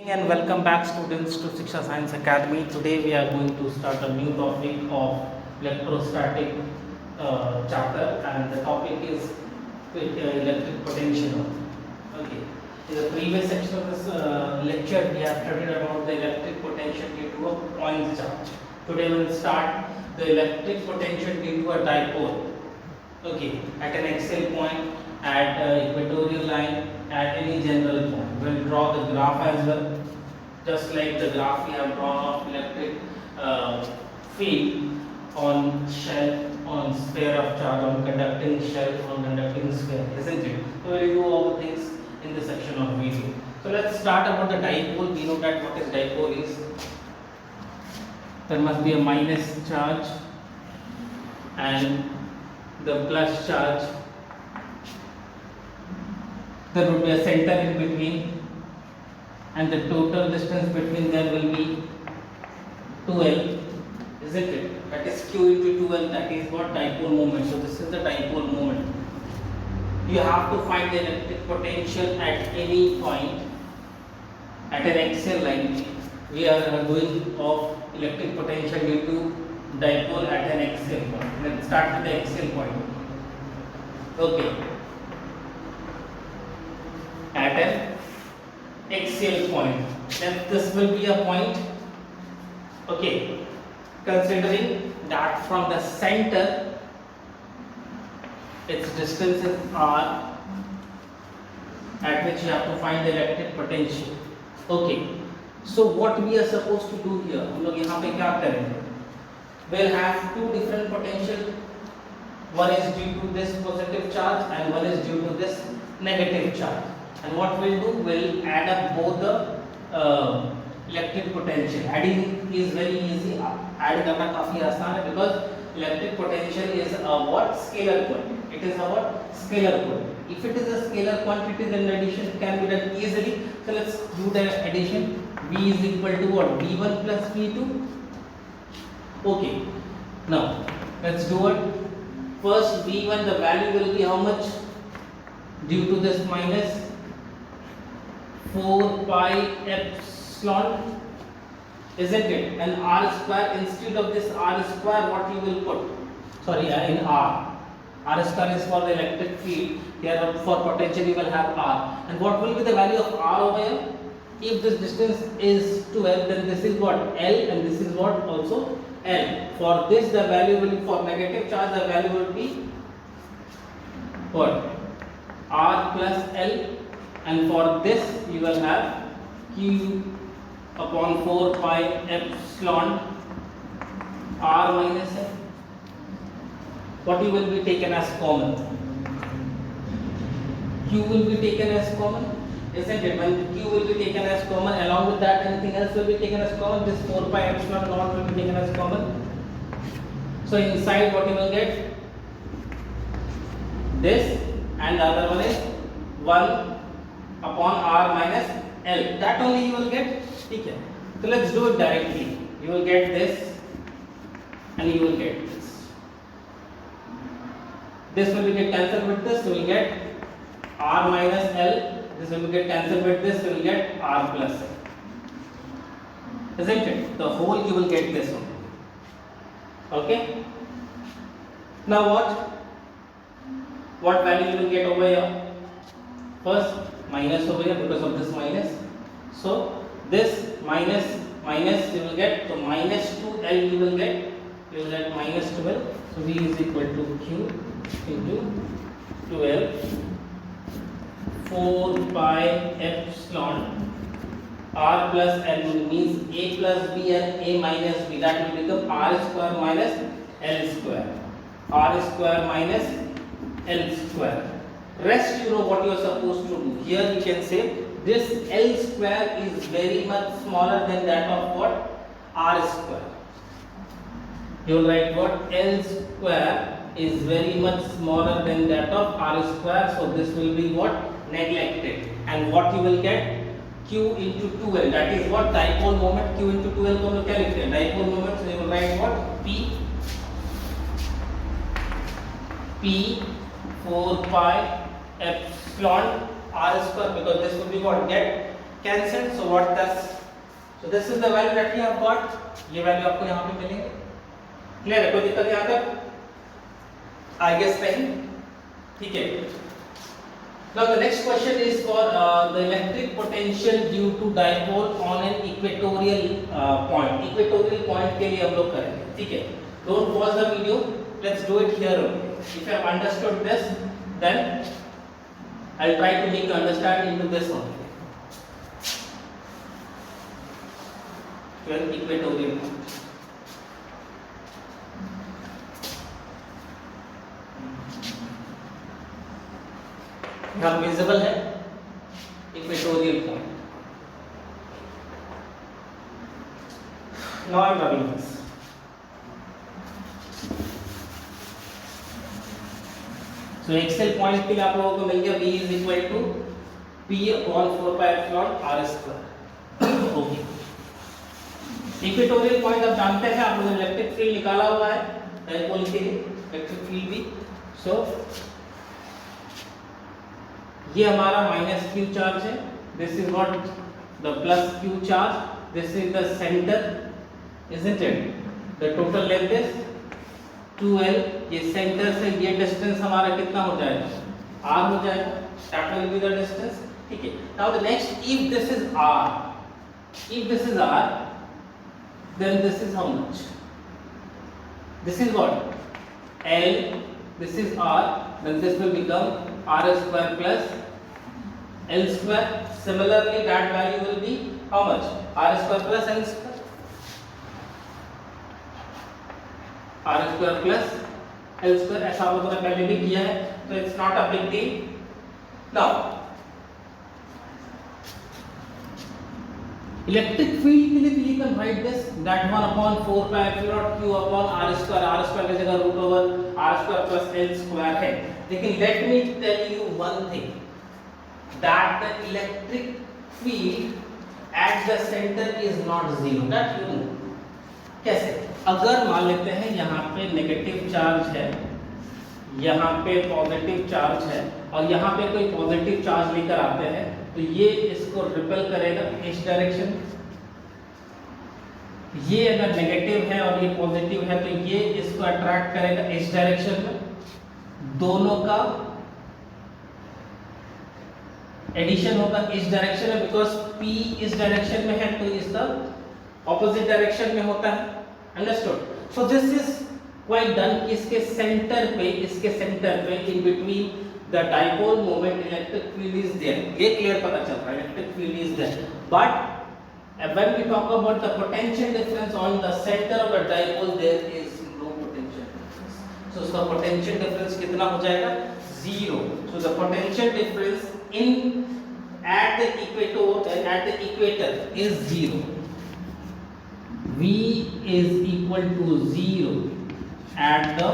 And welcome back students to Shiksha Science Academy. Today we are going to start a new topic of electrostatic chapter, and the topic is electric potential. Okay. In the previous section of this lecture we have studied about the electric potential due to a point charge. Today we will start the electric potential due to a dipole. Okay, at an axial point, at equatorial line, at any general point. We will draw the graph as well, just like the graph we have drawn of electric field on shell, on sphere of charge, on conducting shell, on conducting sphere, isn't it? So we will do all the things in this section of video. So let's start about the dipole. We know that what is dipole is. There must be a minus charge and the plus charge. There would be a center in between, and the total distance between them will be 2L, isn't it? That is Q into 2L. That is what dipole moment. So this is the dipole moment. You have to find the electric potential at any point at an axial line. We are doing of electric potential due to dipole at an axial point. Let's start with the axial point. Okay. At an axial point, then this will be a point. Okay, considering that from the center its distance is r, at which you have to find the electric potential. Okay, so what we are supposed to do here, हम लोग यहाँ पे क्या करेंगे? We'll have two different potential. One is due to this positive charge and one is due to this negative charge. And what we'll do, we'll add up both the electric potential. Adding is very easy. Add करना काफी आसान है because electric potential is a what? Scalar quantity. It is a what? Scalar quantity. If it is a scalar quantity, then the addition can be done easily. So let's do the addition. V is equal to what? V1 plus V2. Okay. Now let's do it. First V1, the value will be how much? Due to this minus 4 pi epsilon, isn't it? And r square, instead of this r square, what you will put? Sorry, in r. R square is for the electric field. Here for potential you will have r. And what will be the value of r over here? If this distance is 12, then this is what? L, and this is what? Also L. For this the value will be, for negative charge the value will be what? R plus L, and for this you will have Q upon 4 pi epsilon R minus L. What you will be taken as common? Q will be taken as common, isn't it? When Q will be taken as common, along with that anything else will be taken as common. This 4 pi epsilon naught will be taken as common. So inside what you will get? This, and the other one is 1 upon R minus L. That only you will get. Okay. So let's do it directly. You will get this and you will get this. This will get cancelled with this. You will get R minus L. This will get cancelled with this. You will get R plus L. Isn't it? The whole you will get this one. Okay. Now what? What value you will get over here? First minus over here because of this minus. So this minus you will get, so minus 2L you will get minus 12. So V is equal to Q into 12 4 pi epsilon R plus L means A plus B and A minus B. That will become R square minus L square. R square minus L square. Rest you know what you are supposed to do. Here you can say this L square is very much smaller than that of what? R square. You will write what? L square is very much smaller than that of R square. So this will be what? Neglected. And what you will get? Q into 2L. That is what? Dipole moment. Q into 2L को हम लोग क्या लिखते हैं? Dipole moment. So you will write what? P 4 pi epsilon R square, because this will be what? Get cancelled. So what does, so this is the value that we have got. ये value आपको यहाँ पे मिलेंगे. Clear है? कोई दिक्कत यहाँ तक? I guess नहीं. ठीक है. Now the next question is for the electric potential due to dipole on an equatorial point. Equatorial point के लिए हम लोग करेंगे. ठीक है. Don't pause the video. Let's do it here only. If you have understood this, then I'll try to make you understand into this only. Well, equatorial point. यहाँ visible है equatorial point. Now I am drawing this. So axial point के लिए आप लोगों को मिल गया V is equal to P upon 4 pi epsilon R square. Okay. Equatorial point आप जानते हैं, आप लोगों ने इलेक्ट्रिक फील्ड निकाला हुआ है डाइपोल के लिए, इलेक्ट्रिक फील्ड भी. सो ये हमारा माइनस Q चार्ज है. This is what the plus Q charge. This is the centre, isn't it? The total length is 2L. ये सेंटर से ये डिस्टेंस हमारा कितना हो जाएगा? R हो जाएगा. That will be the distance. ठीक है. Now the next, if this is R, if this is R, then this is how much? This is what? L. This is R. Then this will become R square plus L square. Similarly, that value will be how much? R square plus L square. R square plus L square. ऐसा हम लोगों ने पहले भी किया है, तो it's not a big deal. Now, electric field के लिए you can write this that 1 upon 4 pi epsilon Q upon R square की जगह root over R square plus L square है. लेकिन let me tell you one thing, that the electric field at the center is not zero. That you know. कैसे? अगर मान लेते हैं यहाँ पे नेगेटिव चार्ज है, यहाँ पे पॉजिटिव चार्ज है, और यहाँ पे कोई पॉजिटिव चार्ज लेकर आते हैं, तो ये इसको रिपेल करेगा इस डायरेक्शन. ये अगर नेगेटिव है और ये पॉजिटिव है, तो ये इसको अट्रैक्ट करेगा इस डायरेक्शन में. दोनों का एडिशन होगा इस डायरेक्शन में, बिकॉज P इस डायरेक्शन में है तो इसका ऑपोजिट डायरेक्शन में होता है. Understood? So this is quite done. इसके सेंटर पे in between the dipole moment electric field is there. ये क्लियर पता चल रहा है, electric field is there. But when we talk about the potential difference on the center of the dipole, there is no potential difference. So उसका potential difference कितना हो जाएगा? Zero. So the potential difference at the equator is zero. V is equal to zero at the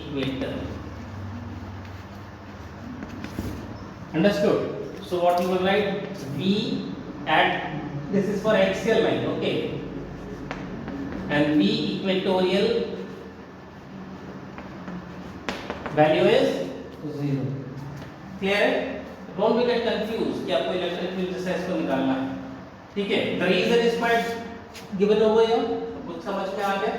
equator. Understood? So what you will write? V at, this is for axial line, okay, and V equatorial value is 0. Clear है? Don't be get confused कि आपको electric field से इसको निकालना है. ठीक है? The reason is quite given over here. कुछ समझ में आ गया?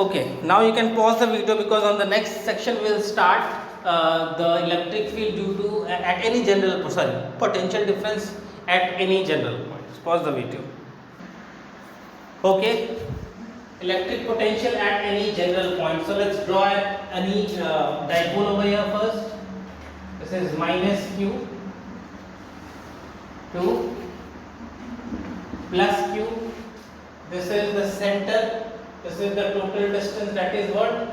Okay. Now you can pause the video because on the next section we'll start the electric field due to at any general potential difference at any general point. Pause the video. Okay, electric potential at any general point. So let's draw any dipole over here first. This is minus Q to plus Q. This is the center. This is the total distance, that is what?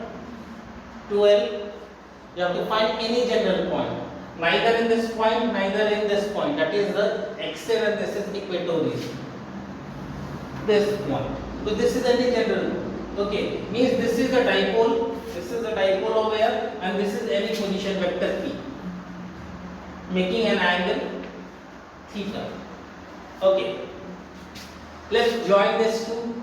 2L. You have to find any general point, neither in this point, neither in this point. That is the axial and this is equatorial. This point. So this is any general. Okay, means this is the dipole. This is the dipole over here, and this is any position vector P, making an angle theta. Okay, let's join this two.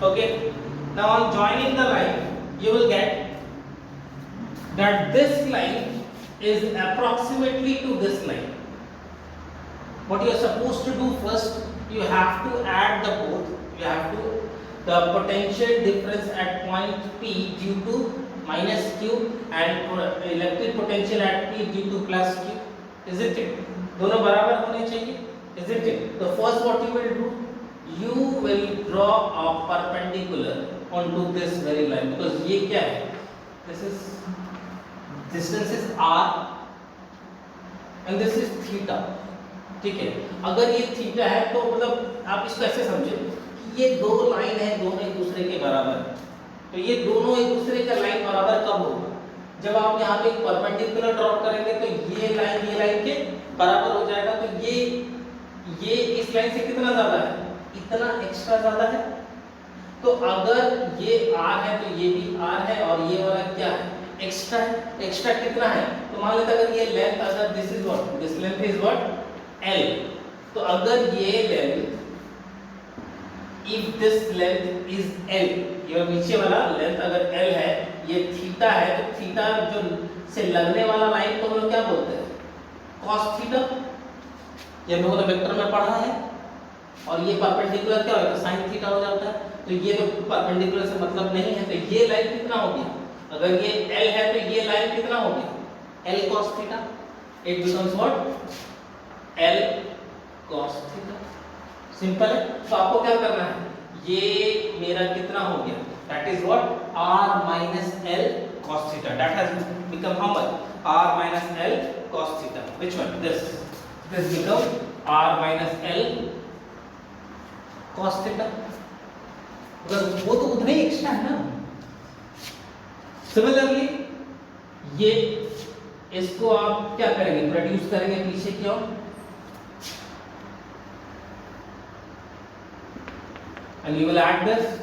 Okay, now on joining the line, you will get that this line is approximately to this line. What you are supposed to do first, you have to add the both. You have to the potential difference at point P due to minus Q and electric potential at P due to plus Q. Isn't it? दोनों बराबर होने चाहिए. Isn't it? So first what you will do, you will draw a perpendicular onto this very line, because ये क्या है? This is distance is r and this is theta. ठीक है, अगर ये थीटा है तो मतलब आप इसको ऐसे समझे कि ये दो लाइन है, दोनों एक दूसरे के बराबर. तो ये दोनों एक दूसरे का लाइन बराबर कब होगा? जब आप यहाँ पे एक परपेंडिकुलर ड्रॉ करेंगे तो ये लाइन के बराबर हो जाएगा. तो ये इस लाइन से कितना ज्यादा है? इतना एक्स्ट्रा ज्यादा है. तो अगर ये r है तो ये भी r है और ये वाला क्या है? एक्स्ट्रा है. एक्स्ट्रा कितना है? तो मान लेते अगर ये लेंथ, अगर this is what, this length is what L. तो अगर ये length, if this length is L, ये नीचे वाला लेंथ अगर L है, ये थीटा है, तो थीटा जो से लगने वाला लाइन को हम लोग क्या बोलते हैं? cos theta. ये हम लोगों ने वेक्टर में पढ़ा है. और ये परपेंडिकुलर क्या होता है? sin थीटा हो जाता है. तो ये तो परपेंडिकुलर से मतलब नहीं है. तो ये लाइन कितना हो गया? अगर ये L है तो ये लाइन कितना हो गया? L cos theta. It becomes what? L cos theta. Simple है. तो आपको क्या करना है? ये मेरा कितना हो गया? That is what? R minus L cos theta. That has become how much? R minus L cos theta. Which one? This. This becomes R minus L cos theta. because वो तो उतना ही एक्स्ट्रा है ना. सिमिलरली ये इसको आप क्या करेंगे? प्रोड्यूस करेंगे पीछे की ओर. And you will add this.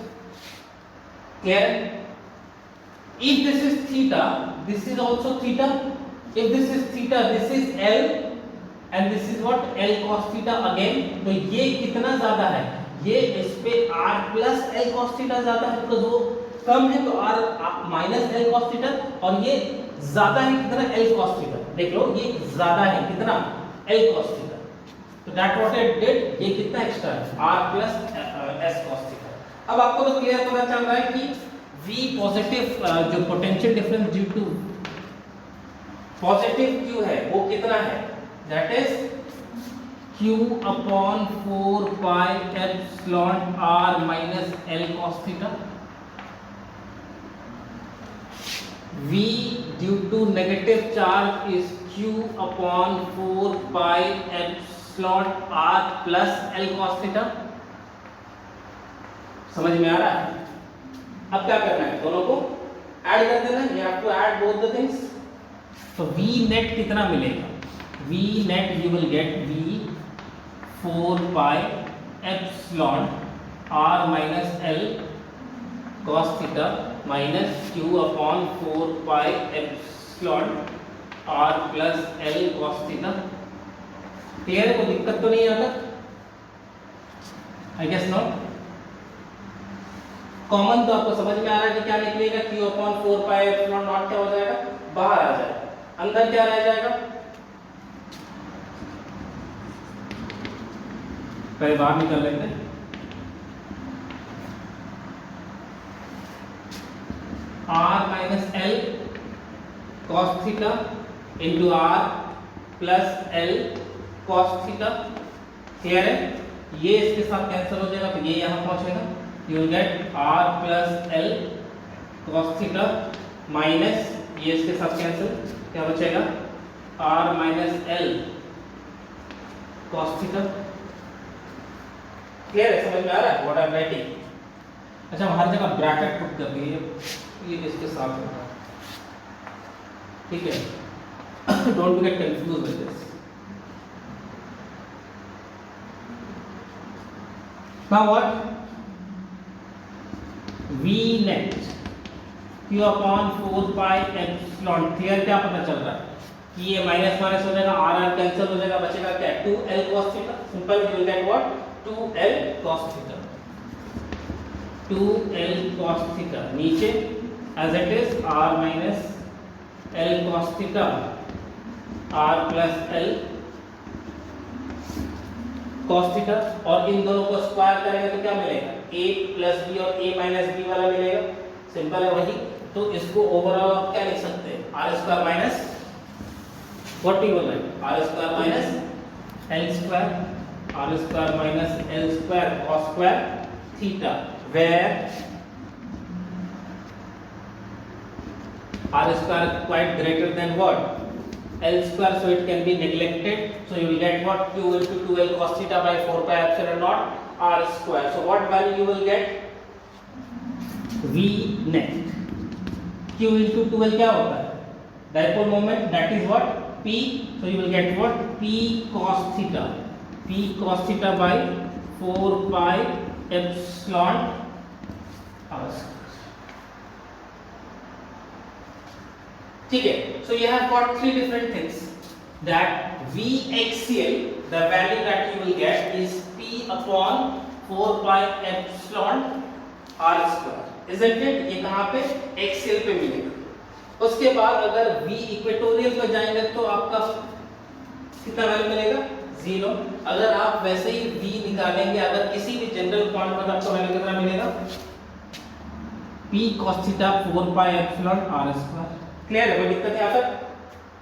Clear? If this is theta, this is also theta. If this is theta, this is L, and this is what? L cos theta again. तो ये कितना ज्यादा है? ये इस पे R plus L cos theta ज्यादा है, because वो कम है तो R minus L cos theta, और ये ज्यादा है कितना? L cos theta. देख लो ये ज्यादा है कितना? L cos theta. तो that what it did, ये कितना एक्स्ट्रा है? R plus S cos theta. अब आपको तो क्लियर पता चल रहा है कि V पॉजिटिव जो potential difference due to positive Q है वो कितना है? That is Q upon 4 pi epsilon R minus L cos theta. V due to negative charge is Q upon 4 pi epsilon R plus L cos theta. समझ में आ रहा है? अब क्या करना है? दोनों को ऐड कर देना. you have to add both the things. तो V net कितना मिलेगा? V net you will get V 4 pi epsilon R minus L cos theta minus Q upon 4 pi epsilon R plus L cos theta. Clear है? कोई दिक्कत तो नहीं आता? I guess not. Common तो आपको समझ में आ रहा है कि क्या निकलेगा? Q upon 4 pi epsilon not क्या हो जाएगा? बाहर आ जाएगा. अंदर क्या रह जाएगा? पहले बाहर निकल लेते हैं. R minus L cos theta into R plus L cos theta. Clear है? ये इसके साथ कैंसिल हो जाएगा तो ये यहाँ पहुंचेगा. You will get R plus L cos theta minus ये इसके साथ कैंसिल, क्या बचेगा? R minus L cos theta. Clear है? समझ में आ रहा है what I am writing? अच्छा, हर जगह ब्रैकेट पुट कर दिए. ये इसके साथ होगा. ठीक है? Don't get confused with this. Now what? V net Q upon 4 pi epsilon. Clear? क्या पता चल रहा है कि ये माइनस माइनस हो जाएगा, R कैंसिल हो जाएगा, बचेगा क्या? 2L cos theta. Simple. you will get what? 2L cos theta. 2L cos theta नीचे as it is R minus L cos theta r plus L cos theta, और इन दोनों को स्क्वायर करेंगे तो क्या मिलेगा, a प्लस बी और a minus B वाला मिलेगा, सिंपल है वही। तो इसको ओवरऑल आप क्या लिख सकते हैं, R square minus what you will write, R square minus L square, R square minus L square cos square theta, where R square quite greater than what L square, so it can be neglected, so you will get what, q into 2L cos theta by 4 pi epsilon naught r square. So what value you will get, V net, q into 2L क्या होता है, dipole moment, that is what, P, so you will get what, P cos theta by 4 pi epsilon r square. ठीक है, so you have got three different things, that V axial, the value that you will get is P upon 4 pi epsilon r square, isn't it? ये कहाँ पे, axial पे मिलेगा। उसके बाद अगर V इक्वेटोरियल पे जाएंगे तो आपका कितना वैल्यू मिलेगा, 0। अगर आप वैसे ही V निकालेंगे, अगर किसी भी जनरल पॉइंट पर आपको वैल्यू कितना मिलेगा, P cos theta 4 pi epsilon r square। Clear है, कोई दिक्कत यहाँ तक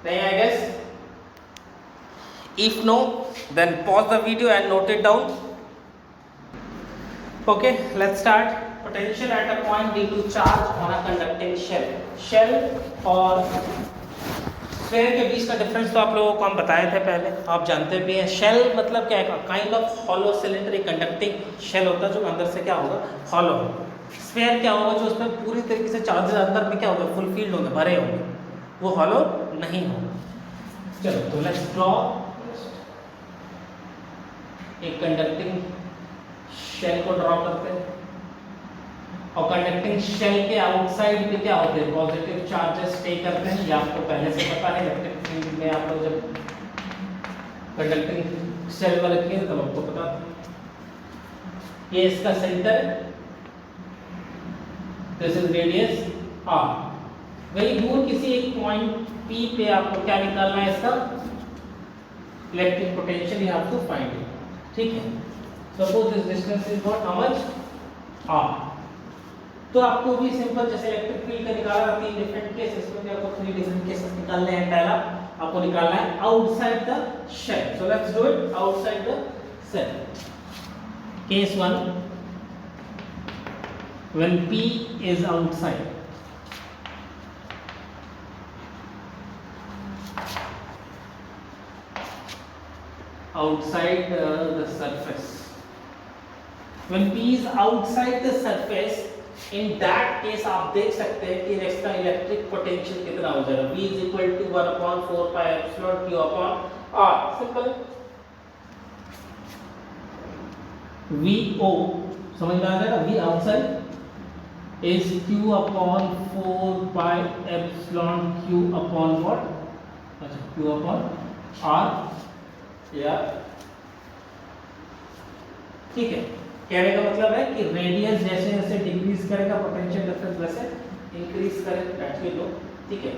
नहीं, I guess. If no then pause the video and note it down. Okay, let's start. Potential at a point due to charge on a conducting shell. Shell और sphere के बीच का डिफरेंस तो आप लोगों को हम बताए थे पहले, आप जानते भी हैं। शेल मतलब क्या है, kind of hollow cylinder, conducting shell होता है जो अंदर से क्या होगा, हॉलो होगा। स्फीयर क्या होगा, जो उसमें पूरी तरीके से चार्जेस अंदर में क्या होगा, फुलफिल्ड होंगे, भरे होंगे, वो हॉलो नहीं होगा। चलो तो लेट्स ड्रॉ एक कंडक्टिंग शेल को ड्रॉ करते हैं, और कंडक्टिंग शेल के आउटसाइड पे क्या होते हैं, पॉजिटिव चार्जेस स्टे करते हैं। ये आपको पहले से पता है, इलेक्ट्रिक फील्ड में आप लोग जब कंडक्टिंग शेल में रखेंगे तब आपको पता है। ये इसका सेंटर है, दिस इज रेडियस r। वही दूर किसी एक पॉइंट P पे आपको क्या निकालना है, इसका electric potential, you have to find it, ठीक है। Suppose this distance is what, how much, r। तो आपको भी सिंपल जैसे इलेक्ट्रिक फील्ड का निकाला था, 3 डिफरेंट केसेस में, आपको 3 डिफरेंट केसेस निकालने हैं। पहला आपको निकालना है outside the shell, so let's do it outside the shell. Case 1, when P is outside, the surface, when P is outside the surface, in that case आप देख सकते हैं कि इसका इलेक्ट्रिक पोटेंशियल कितना हो जाएगा, V is equal to 1/4 pi epsilon Q upon R। Simple, VO समझ में आ जाएगा, V outside is Q upon 4 pi epsilon Q upon what, अच्छा Q upon R, या ठीक है। कहने का मतलब है कि रेडियस जैसे जैसे डिक्रीज करेगा पोटेंशियल डिफरेंस वैसे इंक्रीज करेगा, दैट्स लो, ठीक है।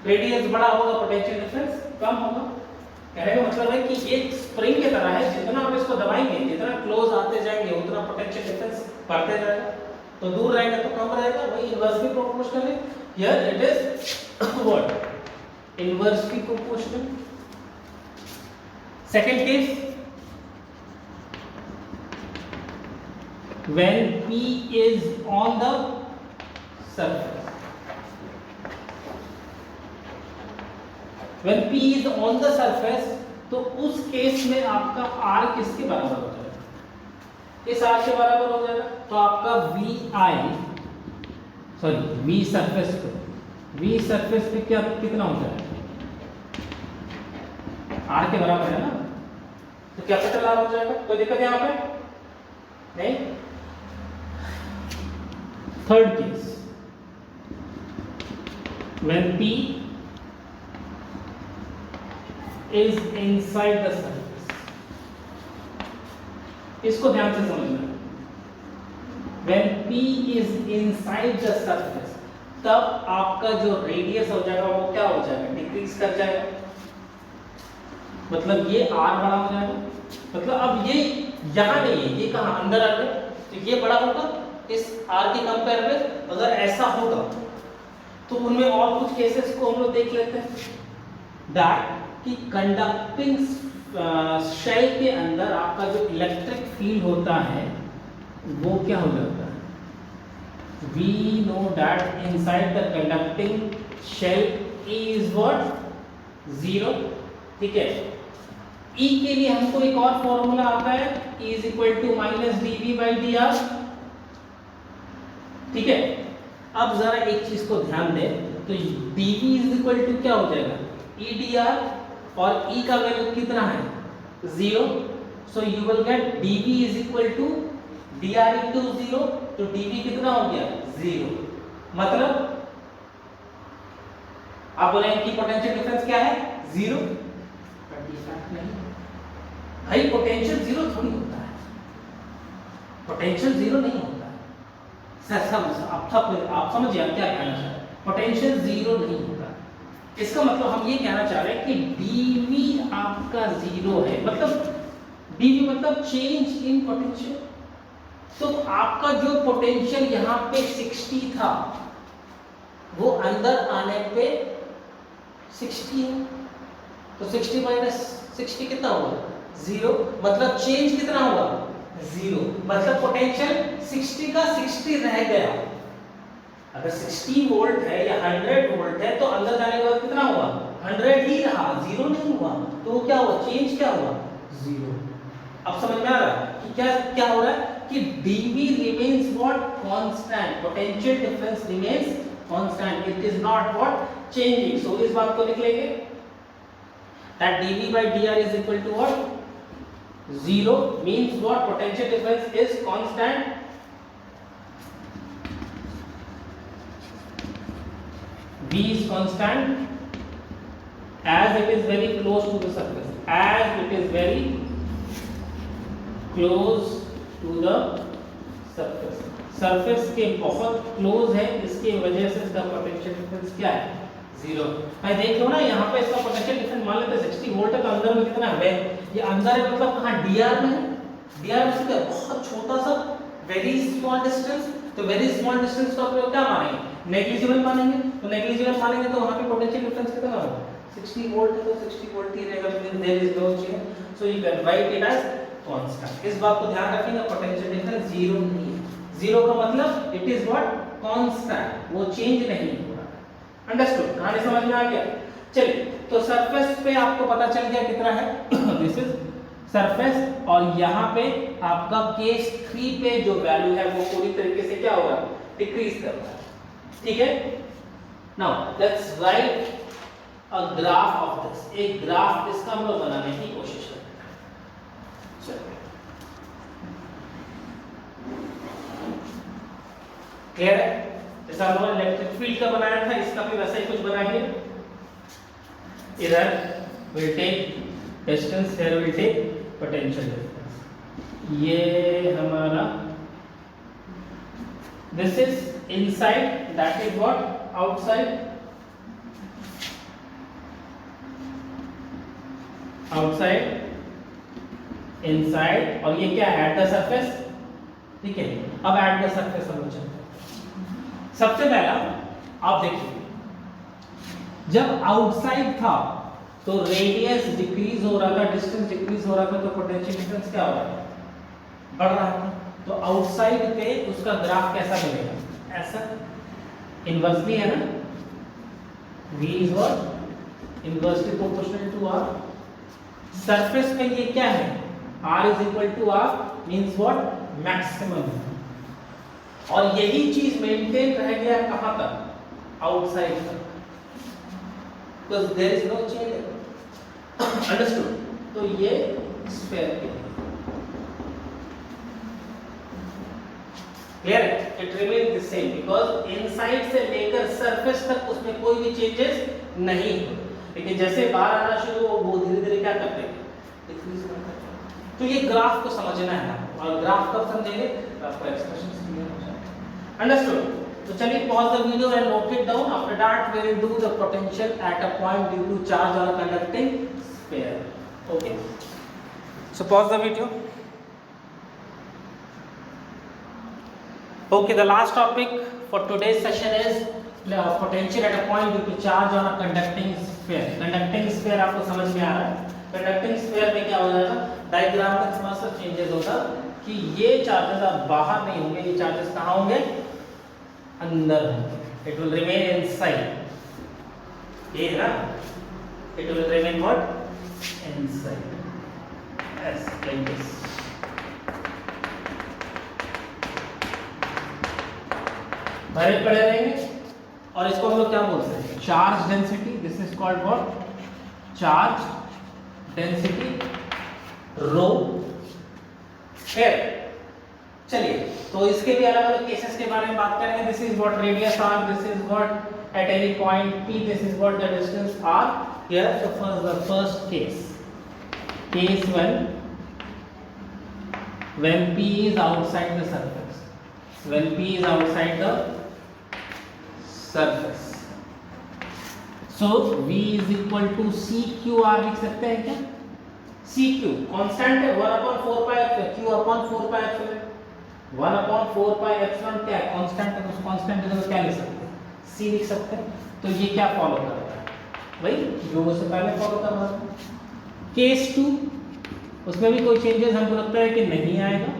रेडियस बड़ा होगा पोटेंशियल डिफरेंस कम होगा। कहने का मतलब है कि ये स्प्रिंग की तरह है, जितना आप इसको दबाएंगे, जितना क्लोज आते जाएंगे उतना पोटेंशियल डिफरेंस बढ़ते जाएगा, तो दूर रहेगा तो कम रहेगा, वही इनवर्सली प्रोपोर्शनल है। Here it is what, inversely proportional. Second case, when P is on the surface, when P is on the surface, तो उस केस में आपका R किसके बराबर हो जाएगा, इस R के बराबर हो जाएगा। तो आपका V सरफेस पे क्या कितना हो जाएगा, R के बराबर है ना, तो कैपिटल R हो जाएगा। कोई दिक्कत यहाँ पे नहीं। Third case, when P is inside the surface, इसको ध्यान से समझना। When P is inside the surface, तब आपका जो रेडियस हो जाएगा वो क्या हो जाएगा, डिक्रीज कर जाएगा। मतलब ये r बड़ा हो जाएगा, मतलब अब ये यहाँ नहीं है, ये कहाँ अंदर आ गया, तो ये बड़ा होगा इस r के कंपेयर में। अगर ऐसा होगा तो उनमें और कुछ केसेस को हम लोग देख लेते हैं, दैट कि कंडक्टिंग शेल के अंदर आपका जो इलेक्ट्रिक फील्ड होता है वो क्या हो जाता है, we know that inside the conducting shell E is what, 0। ठीक है, E के लिए हमको एक और फॉर्मूला आता है, E is equal to minus dV by dr। ठीक है, अब जरा एक चीज को ध्यान दें, तो dV इज इक्वल टू क्या हो जाएगा, E dr, और E का वैल्यू कितना है, 0। So you will get dV is equal to dr into 0, तो dV कितना हो गया, 0। मतलब आप बोलेंगे कि पोटेंशियल डिफरेंस क्या है, 0। नहीं भाई, पोटेंशियल 0 थोड़ी होता है, पोटेंशियल 0 नहीं होता है। आप समझिए आप क्या कहना चाह रहे हैं, पोटेंशियल 0 नहीं होता। इसका मतलब हम ये कहना चाह रहे हैं कि dV आपका 0 है, मतलब dV मतलब चेंज इन पोटेंशियल। तो आपका जो पोटेंशियल यहाँ पे 60 था वो अंदर आने पे 60 है, तो 60 माइनस 60 कितना होगा, 0। मतलब चेंज कितना होगा, 0। मतलब पोटेंशियल 60 का 60 रह गया। अगर 60 वोल्ट है या 100 वोल्ट है तो अंदर जाने के बाद कितना हुआ, 100 ही रहा, 0 नहीं हुआ। तो वो क्या हुआ, चेंज क्या हुआ, 0। अब समझ में आ रहा है कि क्या क्या हो रहा है कि dV remains what, constant, potential difference remains constant, it is not what, changing। so इस बात को लिख लेंगे that dV by dr is equal to what, 0 means what, potential difference is constant, V is constant as it is very close to the surface, as it is very close to the surface, surface के बहुत close है, इसकी वजह से इसका potential difference क्या है, 0। भाई देख लो ना, यहाँ पे इसका पोटेंशियल डिफरेंस मान लेते हैं 60 वोल्ट है, तो अंदर में कितना है, ये अंदर है, मतलब कहाँ, dr में है। dr में क्या, बहुत छोटा सा, वेरी स्मॉल डिस्टेंस। तो वेरी स्मॉल डिस्टेंस का प्रयोग क्या मानेंगे, नेग्लिजिबल मानेंगे। तो नेग्लिजिबल मानेंगे तो वहाँ पे पोटेंशियल डिफरेंस कितना होगा, 60 वोल्ट है, तो 60 वोल्ट ही रहेगा, there is no change. So you can write it as constant. इस बात को ध्यान रखिएगा, पोटेंशियल डिफरेंस 0 नहीं है। 0 का मतलब इट इज व्हाट, कांस्टेंट, वो चेंज नहीं हो रहा। अंडरस्टूड, कहानी समझ में आ गया। चलिए, तो सरफेस पे आपको पता चल गया कितना है, दिस इज सरफेस, और यहाँ पे आपका केस 3 पे जो वैल्यू है वो पूरी तरीके से क्या होगा, डिक्रीज कर रहा है। ठीक है, now let's write a graph of this. एक ग्राफ इसका हम लोग बनाने की कोशिश करते हैं। चलिए, क्लियर है? जैसा हम लोगों ने इलेक्ट्रिक फील्ड का बनाया था, इसका भी वैसा ही कुछ बनाएंगे। इधर will take distance, here will take potential difference. ये हमारा this is inside, that is what, outside, outside, inside, और ये क्या है, एट द सरफेस। ठीक है, अब एट द सरफेस हम लोग चलते हैं। सबसे पहला आप देखिए, जब आउटसाइड था तो रेडियस डिक्रीज हो रहा था, डिस्टेंस डिक्रीज हो रहा था, तो पोटेंशियल डिफरेंस क्या हो रहा था, बढ़ रहा था। तो आउटसाइड पे उसका ग्राफ कैसा बनेगा, ऐसा, इनवर्सली है ना, V is what, inversely proportional to R। Surface पे ये क्या है, R is equal to R means what, maximum. और यही चीज मेंटेन रह गया कहां तक, आउटसाइड तक, because there is no change। Understood? तो ये स्फीयर के क्लियर है, it remain the same because inside से लेकर सरफेस तक उसमें कोई भी चेंजेस नहीं हो, लेकिन जैसे बाहर आना शुरू हो वो धीरे धीरे क्या करते हैं, डिक्रीज करते हैं। तो ये ग्राफ को समझना है, और ग्राफ कब समझेंगे, आपको एक्सप्रेशन क्लियर हो जाएगा। अंडरस्टूड? तो चलिए pause the video and note it down. After that we will do the potential at a point due to charge on a conducting sphere. Okay. So pause the video. Okay, the last topic for today's session is potential at a point due to charge on a conducting sphere. Conducting sphere आपको समझ में आ रहा है? Conducting sphere में क्या हो जाएगा? Diagram का थोड़ा सा चेंजेस होगा कि ये चार्जेस अब बाहर नहीं होंगे, ये चार्जेस कहाँ होंगे? अंदर होंगे. It will remain inside. ये है ना? It will remain what? Inside. Yes, like this. भरे पड़े रहेंगे और इसको हम लोग क्या बोलते हैं? Charge density. This is called what? Charge density rho. फिर चलिए, तो इसके भी अलग अलग केसेस के बारे में बात करेंगे. This is what radius R, this is what at any point P, this is what the distance R. Here the first case when p is outside the surface, when p is outside the surface, so v is equal to cqr लिख सकते हैं क्या? cq constant है 1/4 pi epsilon, q/4 pi epsilon. 1/4 pi epsilon क्या है? Constant है, तो उस कांस्टेंट की जगह क्या लिख सकते हैं? c लिख सकते हैं. तो ये क्या फॉलो कर रहा है? वही जो उससे पहले फॉलो कर रहा था. केस 2, उसमें भी कोई चेंजेस हमको लगता है कि नहीं आएगा.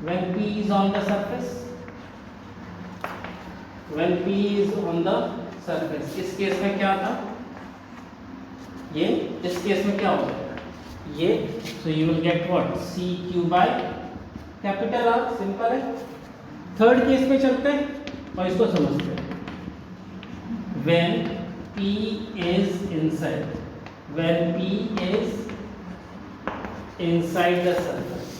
when p is on the surface, when p is on the surface, इस केस में क्या था? ये इस केस में क्या हो जाएगा? ये so you will get what? cq by capital R. Simple है. थर्ड केस में चलते हैं और इसको समझते हैं. when p is inside, when p is inside the surface,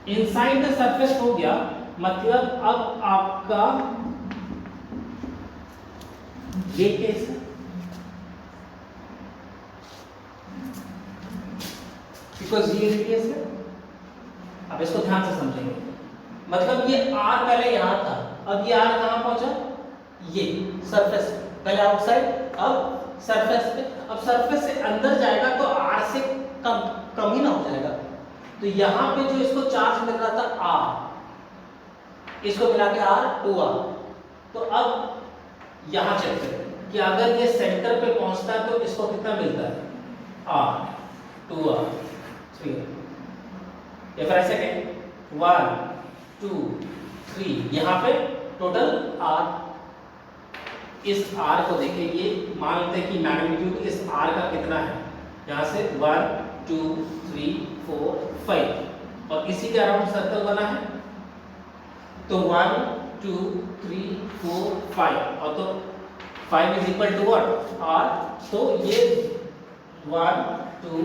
inside the surface हो गया, मतलब अब आपका ये केस है, बिकॉज ये रेडियस है. अब इसको ध्यान से समझेंगे. मतलब ये r पहले यहां था, अब ये r कहां पहुंचा? ये सरफेस. पहले आउटसाइड, अब सरफेस पे. अब सरफेस से अंदर जाएगा तो r से कम ही ना हो जाएगा. तो यहाँ पे जो इसको चार्ज मिल रहा था r, इसको मिला के r 2r. तो अब यहाँ चलते हैं कि अगर ये सेंटर पे पहुंचता है तो इसको कितना मिलता है? r 2r 3. या फिर ऐसे कहें 1 2 3, यहाँ पे टोटल r. इस r को देखिए, ये मान लेते हैं कि मैग्नीट्यूड इस r का कितना है? यहाँ से 1 2 3 4 5 और इसी के अराउंड सर्कल बना है. तो 1 2 3 4 5 और तो 5 is equal to what? r. तो ये 1 2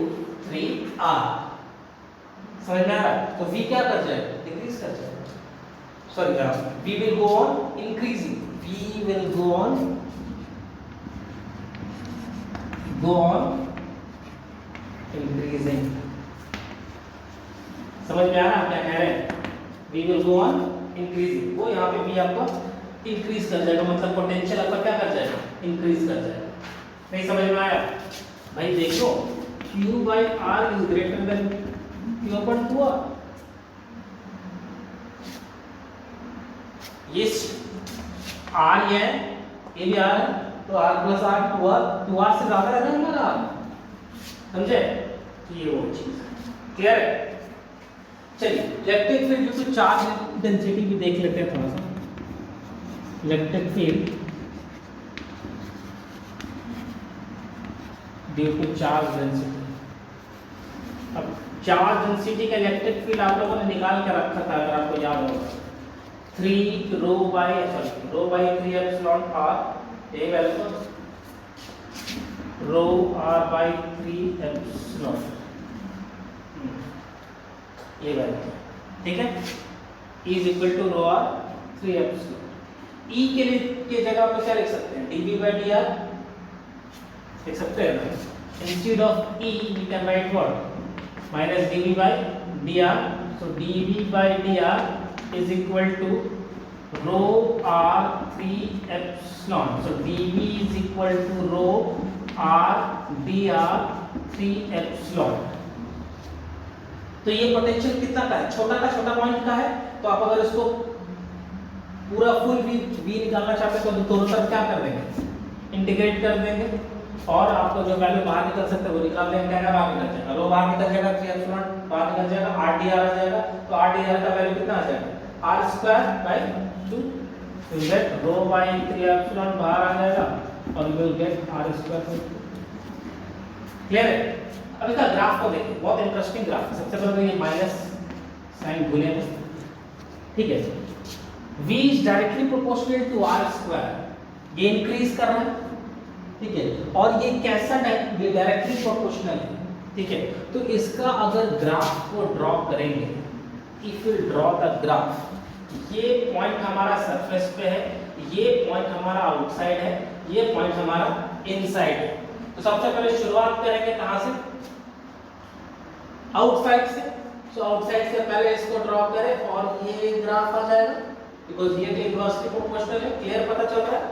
3 r. समझ में आ रहा है? तो v क्या कर जाएगा? डिक्रीज कर जाएगा. Sorry, v will go on increasing. V will go on increasing. समझ में आ रहा है क्या कह रहे हैं? V will go on increasing. वो यहाँ पे V आपका इंक्रीज कर जाएगा, मतलब पोटेंशियल आपका क्या कर जाएगा? इंक्रीज कर जाएगा. नहीं समझ में आया? भाई देखो, Q by R is greater than Q upon 2R. ये R ये है, ये भी R है, तो R प्लस R 2R से ज्यादा है ना हमारा R. समझे? ये वो चीज है. क्लियर है? चलिए, electric field due to charge density भी देख लेते हैं थोड़ा सा. Electric field due to charge density. अब चार्ज डेंसिटी का इलेक्ट्रिक फील्ड आप लोगों ने निकाल के रखा था, अगर आपको याद होगा. 3 rho by 3 epsilon r a equal rho r by 3 epsilon. ये वैल्यू ठीक है. E is equal to rho r 3 epsilon. E के लिए के जगह पे क्या लिख सकते हैं? dv by dr लिख सकते हैं ना. Instead of E we can write what? Minus dv by dr. So dv by dr is equal to rho R 3 epsilon, so dv is equal to rho R dr 3 epsilon. तो ये potential कितना का है, छोटा point का है। तो आप अगर इसको पूरा फुल v निकालना चाहते हैं तो दोनों तरफ क्या कर देंगे, इंटीग्रेट कर देंगे, और आपको जो वैल्यू बाहर निकल सकते हैं वो निकाल देंगे। क्या बाहर निकल जाएगा, रो बाहर निकल जाएगा, 3 एप्सिलॉन बाहर निकल जाएगा, r dr आ जाएगा। तो r dr का वैल्यू कितना आ जाएगा, r square by 2, you get rho by 3 epsilon बाहर आ जाएगा और you will get r square. Clear है। अब इसका ग्राफ को देखिए, बहुत इंटरेस्टिंग ग्राफ है। सबसे पहले तो ये माइनस साइन भूले, ठीक है। v is directly proportional to r square, ये इंक्रीज कर रहा है, ठीक है। और ये कैसा ये डायरेक्टली प्रोपोर्शनल है, ठीक है। तो इसका अगर ग्राफ को ड्रॉ करेंगे, if you draw the graph, ये पॉइंट हमारा सरफेस पे है, ये पॉइंट हमारा आउटसाइड है, ये पॉइंट हमारा इनसाइड है। तो सबसे पहले शुरुआत करेंगे कहां से, आउटसाइड से। सो आउटसाइड से पहले इसको ड्रॉ करें और ये ग्राफ आ जाएगा, बिकॉज ये तो इनवर्सली प्रोपोर्शनल है। क्लियर, पता चल रहा है,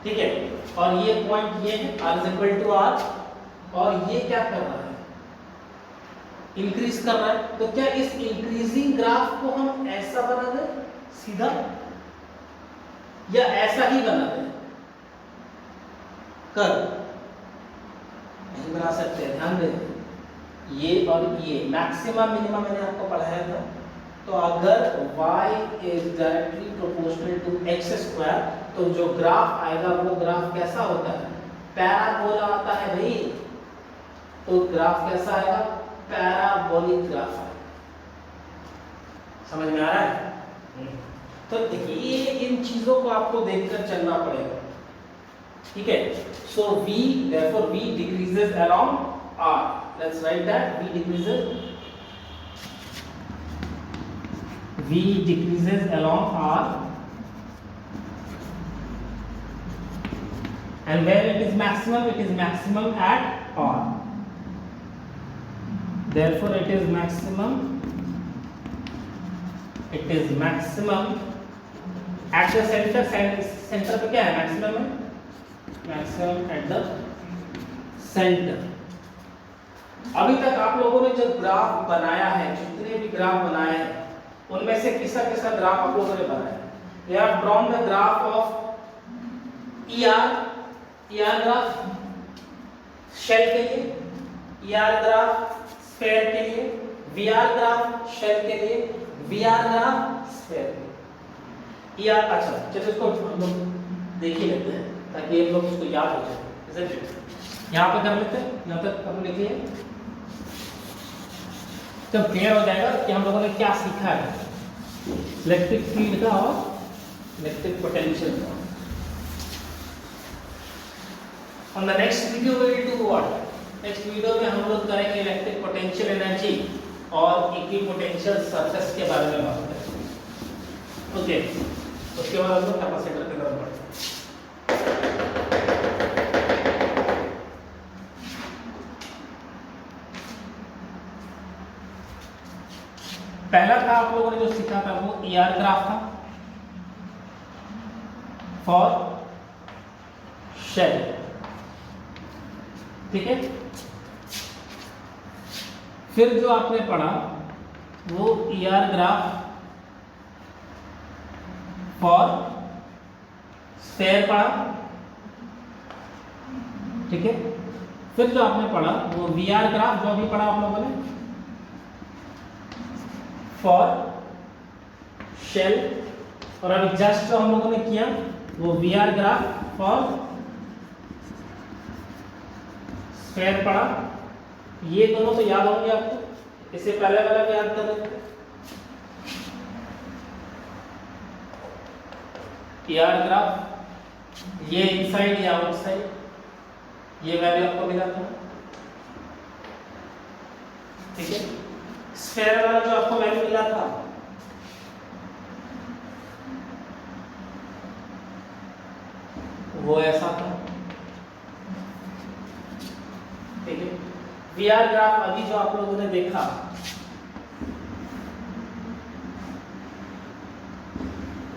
ठीक है। और ये पॉइंट ये है r is equal to r, और ये क्या कर रहा है, इंक्रीज कर रहा है। तो क्या इस इंक्रीजिंग ग्राफ को हम ऐसा बना दें सीधा, या ऐसा ही बना दें, कर नहीं बना सकते, ध्यान दें। ये और ये मैक्सिमम मिनिमम मैंने आपको पढ़ाया था। तो अगर y is directly proportional to x square, तो जो ग्राफ आएगा वो ग्राफ कैसा होता है, पैराबोला आता है भाई। तो ग्राफ कैसा आएगा, पैराबोलिक ग्राफ आएगा। समझ में आ रहा है। तो ये इन चीजों को आपको देखकर चलना पड़ेगा, ठीक है। सो v, therefore v decreases along r. Let's write that v decreases along r, and where it is maximum, it is maximum at r. Therefore it is maximum at the center. Center पे क्या है, maximum है, maximum at the center. अभी तक आप लोगों ने जो ग्राफ बनाया है, जितने भी ग्राफ बनाए हैं, उनमें से किसका ग्राफ आप लोगों ने बनाया है। We have drawn the graph of ER graph shell के लिए, ER ग्राफ स्फीयर के लिए, VR ग्राफ शेल के लिए, VR ग्राफ स्फीयर के लिए। ER, अच्छा चलो इसको हम लोग देख ही लेते हैं ताकि आप लोग इसको याद हो जाए। यहाँ पे कर लेते हैं, यहाँ तक हम लिखिए, तो क्लियर हो जाएगा कि हम लोगों ने क्या सीखा है इलेक्ट्रिक फील्ड का और इलेक्ट्रिक पोटेंशियल का। On the next video we will do what, next video में हम लोग करेंगे इलेक्ट्रिक पोटेंशियल एनर्जी और इक्विपोटेंशियल सरफेस के बारे में बात करेंगे। ओके, उसके बाद हम लोग कैपेसिटर की तरफ बढ़ते हैं। पहला था आप लोगों ने जो सीखा था वो ER ग्राफ था फॉर शेल, ठीक है। फिर जो आपने पढ़ा वो ER ग्राफ फॉर स्फीयर पढ़ा, ठीक है। फिर जो आपने पढ़ा वो VR ग्राफ, जो अभी पढ़ा आप लोगों ने, फॉर शेल। और अभी जस्ट जो हम लोगों ने किया वो VR ग्राफ फॉर स्फीयर पढ़ा। ये दोनों तो याद होंगे आपको, इससे पहले वाला भी याद कर लेते हैं। ER ग्राफ, ये इनसाइड या आउटसाइड, ये वैल्यू आपको मिला था, ठीक है। स्फीयर वाला जो आपको वैल्यू मिला था वो ऐसा था, ठीक है। VR ग्राफ अभी जो आप लोगों ने देखा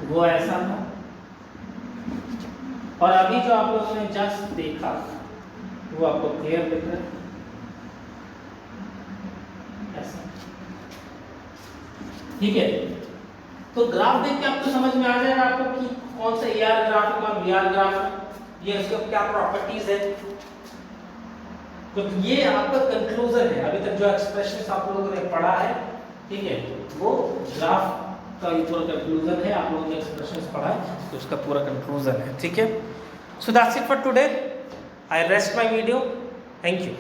वो ऐसा था, और अभी जो आप लोगों ने जस्ट देखा वो आपको क्लियर दिख रहा है ऐसा, ठीक है। तो ग्राफ देख के आपको समझ में आ जाएगा आपको कि कौन सा AR ग्राफ है कौन VR ग्राफ है, ये इसके क्या प्रॉपर्टीज है। तो ये आपका कंक्लूजन है, अभी तक जो एक्सप्रेशन आप लोगों ने पढ़ा है, ठीक है, वो ग्राफ का पूरा कंक्लूजन है। आप लोगों ने एक्सप्रेशंस पढ़ा है तो उसका पूरा कंक्लूजन है, ठीक है। So that's it for today, I rest my video, thank you.